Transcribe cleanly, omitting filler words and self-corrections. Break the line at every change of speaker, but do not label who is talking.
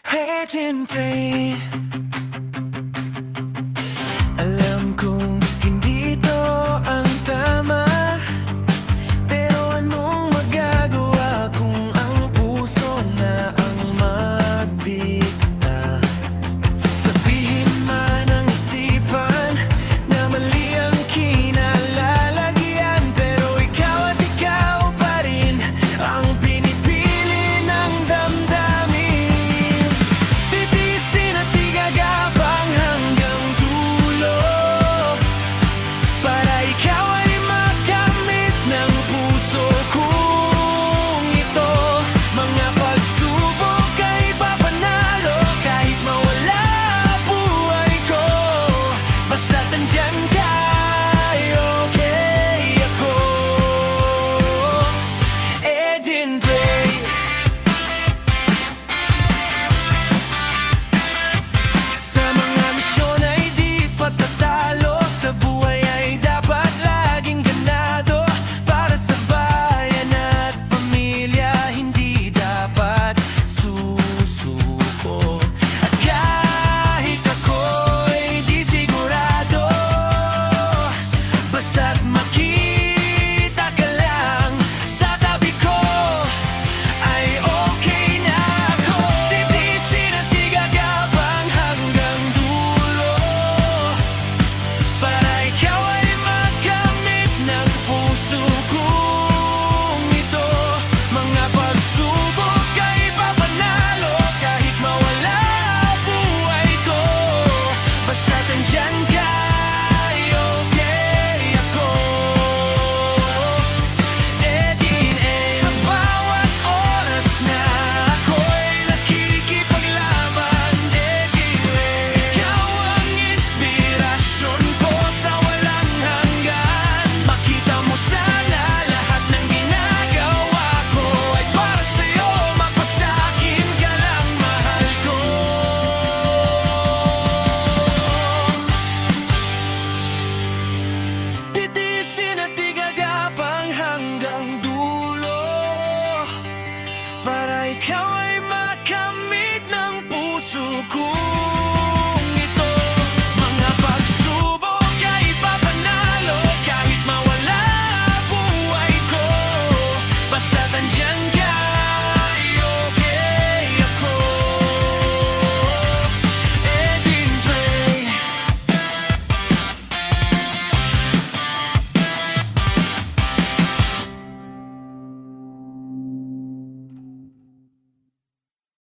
Hate pray. Alam kong hindi to ang tama, pero anong magagawa kung ang puso na ang magdikta? Sabihin man ang isipan na mali ang kinalalagyan, pero ikaw at ikaw pa rin ang pinipili ng damdamin. Titiisin at igagapang hanggang dulo, para ikaw ay makamit ng puso kong ito. Mga pagsubok ay papanalo kahit mawala buhay ko, basta't nandyan ka, okay ako. Edinburgh. Sa mga misyon ay di patatalo, sa buhay ay dapat laging ganado. Para sa bayan at pamilya, hindi dapat susuko. At kahit ako'y di sigurado, basta't makita ka lang sa tabi ko, ay okay na ako. Titiisin at igagapang hanggang dulo, para ikaw ay makamit ng puso kong ito. Mga pagsubok ay papanalo kahit mawala buhay ko, basta't nandyan ka, ay okay ako. Sa bawat oras na ako'y nakikipaglaban, ikaw ang inspirasyon ko sa walang hanggan. Makita mo sana lahat ng ginagawa ko ay para sa'yo, magpasakin ka lang, mahal ko. Titiisin at igagapang hanggang dulo, para ikaw ay makamit ng puso ko.